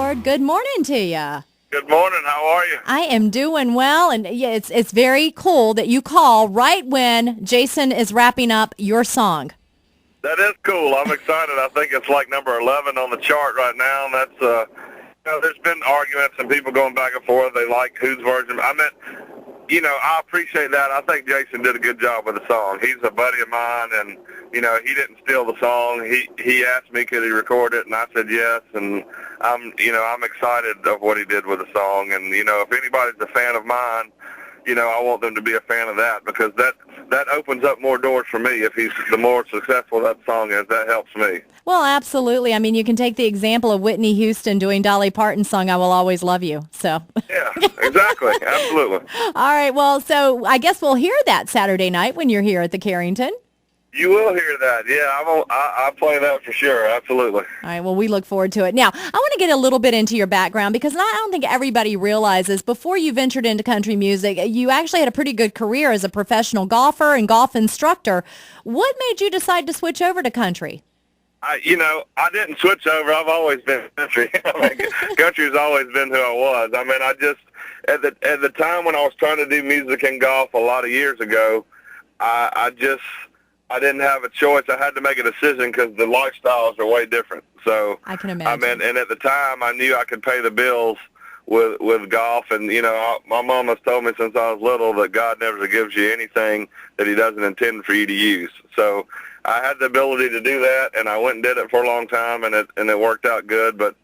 Ford. Good morning to you. Good morning. How are you? I am doing well, and yeah, it's very cool that you call right when Jason is wrapping up your song. That is cool. I'm excited. I think it's like number 11 on the chart right now, and that's, there's been arguments and people going back and forth. They like whose version. I appreciate that. I think Jason did a good job with the song. He's a buddy of mine, and, he didn't steal the song. He asked me could he record it, and I said yes, and I'm excited of what he did with the song. And, if anybody's a fan of mine, I want them to be a fan of that, because that opens up more doors for me. If the more successful that song is, that helps me. Well, absolutely. I mean, you can take the example of Whitney Houston doing Dolly Parton's song, I Will Always Love You. So. Yeah, exactly. Absolutely. All right. Well, so I guess we'll hear that Saturday night when you're here at the Carrington. You will hear that. Yeah, I play that for sure. Absolutely. All right. Well, we look forward to it. Now, I want to get a little bit into your background, because I don't think everybody realizes before you ventured into country music, you actually had a pretty good career as a professional golfer and golf instructor. What made you decide to switch over to country? I didn't switch over. I've always been country. Country's always been who I was. I just at the time when I was trying to do music and golf a lot of years ago, I didn't have a choice. I had to make a decision because the lifestyles are way different. So I can imagine. And at the time, I knew I could pay the bills with golf. And my mom has told me since I was little that God never gives you anything that He doesn't intend for you to use. So I had the ability to do that, and I went and did it for a long time, and it worked out good. But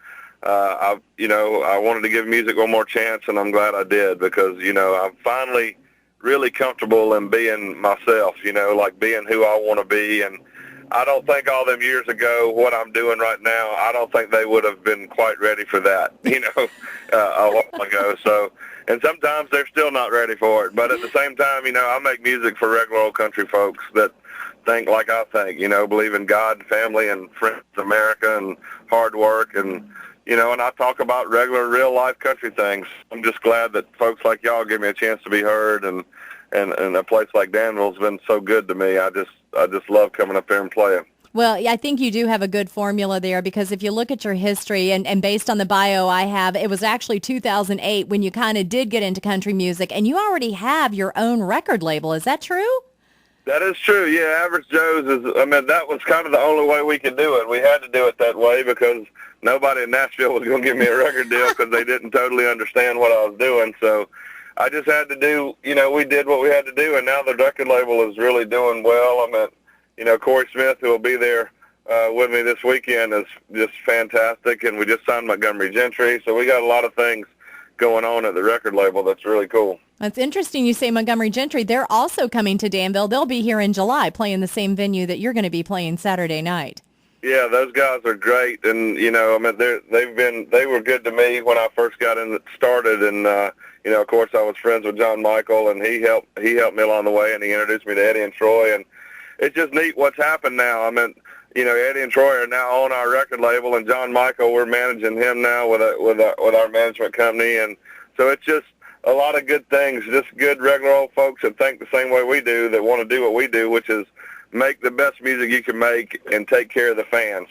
I wanted to give music one more chance, and I'm glad I did, because I'm finally really comfortable in being myself, like being who I want to be. And I don't think all them years ago, what I'm doing right now, I don't think they would have been quite ready for that, a while ago. So, and sometimes they're still not ready for it. But at the same time, I make music for regular old country folks that think like I think, believe in God and family and friends, America, and hard work. And, and I talk about regular, real-life country things. I'm just glad that folks like y'all give me a chance to be heard, and a place like Danville's been so good to me. I just love coming up there and playing. Well, I think you do have a good formula there, because if you look at your history, and based on the bio I have, it was actually 2008 when you kind of did get into country music, and you already have your own record label. Is that true? That is true. Yeah, Average Joe's that was kind of the only way we could do it. We had to do it that way because nobody in Nashville was going to give me a record deal, because they didn't totally understand what I was doing. So I just had to do, we did what we had to do, and now the record label is really doing well. Corey Smith, who will be there with me this weekend, is just fantastic, and we just signed Montgomery Gentry. So we got a lot of things going on at the record label that's really cool. It's interesting you say Montgomery Gentry. They're also coming to Danville. They'll be here in July playing the same venue that you're going to be playing Saturday night. Yeah, those guys are great, and they were good to me when I first got started, and of course I was friends with John Michael, and he helped me along the way, and he introduced me to Eddie and Troy, and it's just neat what's happened now. Eddie and Troy are now on our record label, and John Michael, we're managing him now with our management company, and so it's just a lot of good things, just good regular old folks that think the same way we do, that want to do what we do, which is make the best music you can make and take care of the fans.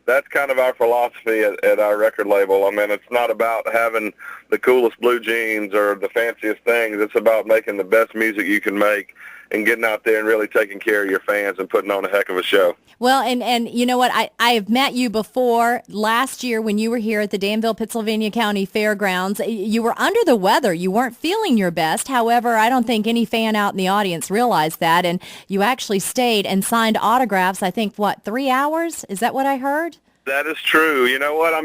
That's kind of our philosophy at our record label. It's not about having the coolest blue jeans or the fanciest things. It's about making the best music you can make and getting out there and really taking care of your fans and putting on a heck of a show. Well, and you know what? I have met you before last year when you were here at the Danville, Pittsylvania County Fairgrounds. You were under the weather. You weren't feeling your best. However, I don't think any fan out in the audience realized that. And you actually stayed and signed autographs, I think, 3 hours? Is that what I heard? That is true. You know what? I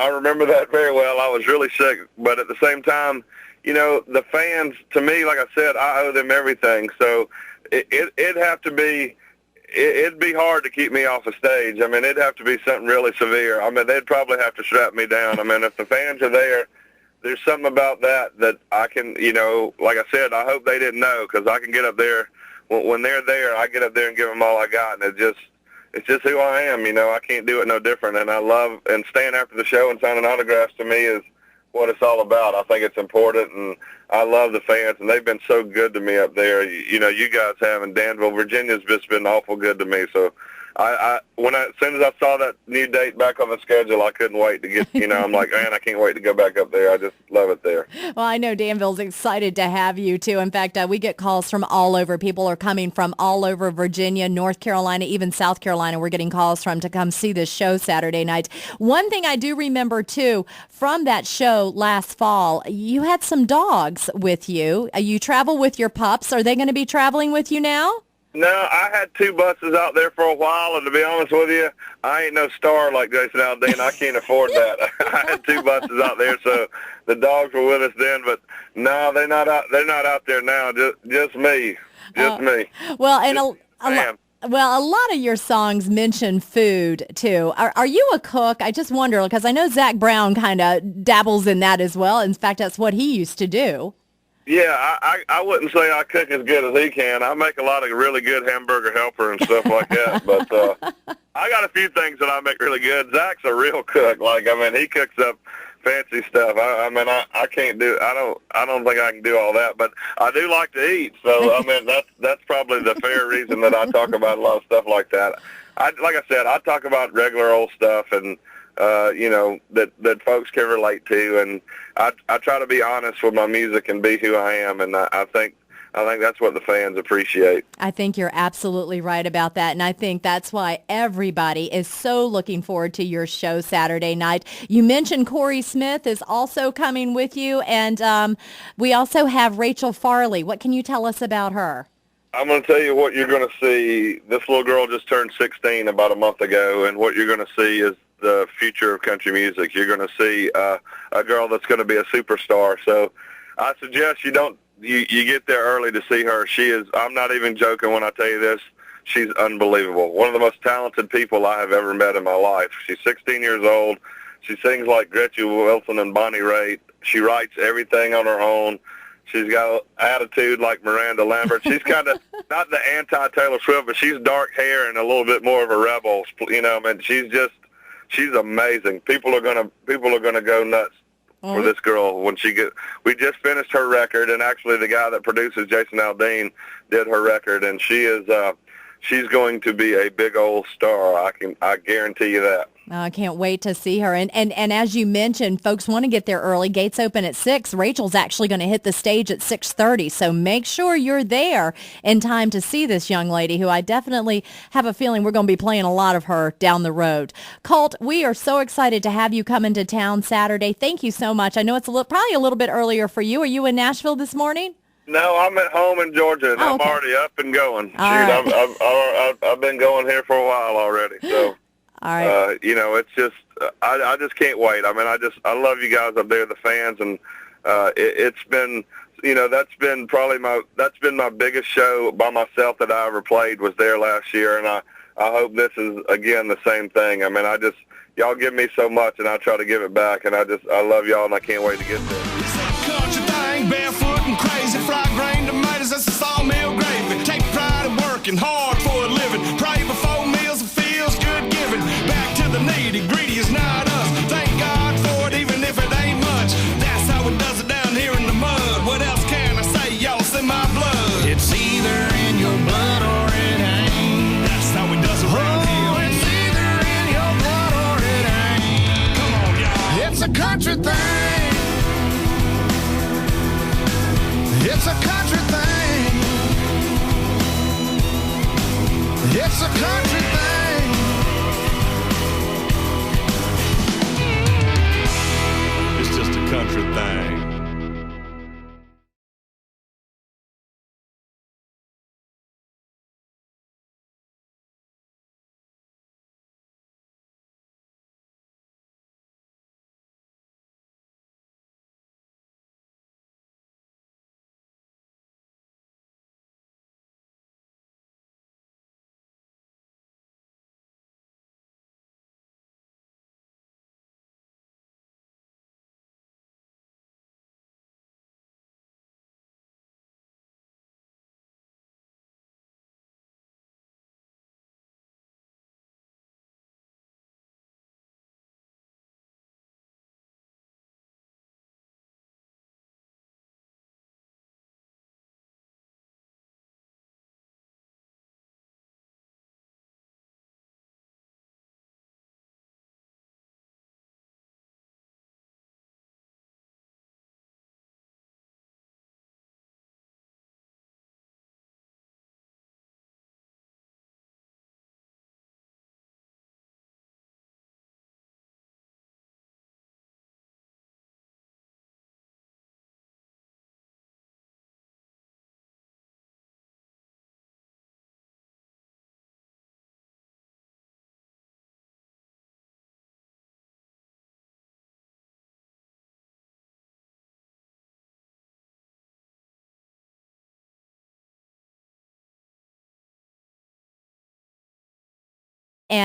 remember that very well. I was really sick, but at the same time, the fans, to me, like I said, I owe them everything. So it'd be hard to keep me off a stage. It'd have to be something really severe. They'd probably have to strap me down. If the fans are there, there's something about that I can, like I said, I hope they didn't know, because I can get up there. When they're there, I get up there and give them all I got, and it's just who I am. I can't do it no different. And I love, and staying after the show and signing autographs to me is what it's all about. I think it's important, and I love the fans, and they've been so good to me up there. You guys have in Danville. Virginia's just been awful good to me, so As soon as I saw that new date back on the schedule, I couldn't wait to get. I'm like, man, I can't wait to go back up there. I just love it there. Well, I know Danville's excited to have you, too. In fact, we get calls from all over. People are coming from all over Virginia, North Carolina, even South Carolina. We're getting calls from to come see this show Saturday night. One thing I do remember, too, from that show last fall, you had some dogs with you. You travel with your pups. Are they going to be traveling with you now? No, I had 2 buses out there for a while, and to be honest with you, I ain't no star like Jason Aldean. I can't afford that. I had 2 buses out there, so the dogs were with us then. But no, they're not out. They're not out there now. Just me. Just me. Well, and a lot of your songs mention food too. Are you a cook? I just wonder because I know Zach Brown kind of dabbles in that as well. In fact, that's what he used to do. Yeah, I wouldn't say I cook as good as he can. I make a lot of really good hamburger helper and stuff like that. But I got a few things that I make really good. Zach's a real cook. He cooks up fancy stuff. I can't do. I don't think I can do all that. But I do like to eat. So that's probably the fair reason that I talk about a lot of stuff like that. Like I said, I talk about regular old stuff and. That folks can relate to, and I try to be honest with my music and be who I am, and I think that's what the fans appreciate. I think you're absolutely right about that, and I think that's why everybody is so looking forward to your show Saturday night. You mentioned Corey Smith is also coming with you, and we also have Rachel Farley. What can you tell us about her? I'm going to tell you what you're going to see. This little girl just turned 16 about a month ago, and what you're going to see is the future of country music. You're going to see a girl that's going to be a superstar. So I suggest you get there early to see her. She is, I'm not even joking when I tell you this, she's unbelievable. One of the most talented people I have ever met in my life. She's 16 years old. She sings like Gretchen Wilson and Bonnie Raitt. She writes everything on her own. She's got an attitude like Miranda Lambert. She's kind of not the anti-Taylor Swift, but she's dark hair and a little bit more of a rebel. She's amazing. People are gonna go nuts for this girl when she gets. We just finished her record, and actually the guy that produces Jason Aldean did her record, and she's going to be a big old star. I guarantee you that. I can't wait to see her. And as you mentioned, folks want to get there early. Gates open at 6. Rachel's actually going to hit the stage at 6:30. So make sure you're there in time to see this young lady who I definitely have a feeling we're going to be playing a lot of her down the road. Colt, we are so excited to have you come into town Saturday. Thank you so much. I know it's probably a little bit earlier for you. Are you in Nashville this morning? No, I'm at home in Georgia, and I'm already up and going. I've been going here for a while already. So. All right. It's just I just can't wait. I love you guys up there, the fans, and it's been that's been my biggest show by myself that I ever played was there last year, and I hope this is again the same thing. Y'all give me so much, and I try to give it back, and I love y'all, and I can't wait to get there. Country thing, barefoot and crazy, fried grain tomatoes, that's a sawmill gravy. Take pride in working hard for a living. Pray before meals, it feels good giving. Back to the nitty-gritty is not us. Thank God for it, even if it ain't much. That's how it does it down here in the mud. What else can I say? Y'all see my blood. It's either in your blood or it ain't. That's how it does it around here. It's either in your blood or it ain't. Come on, y'all. It's a country thing. It's a country thing. It's a country thing. It's just a country thing. And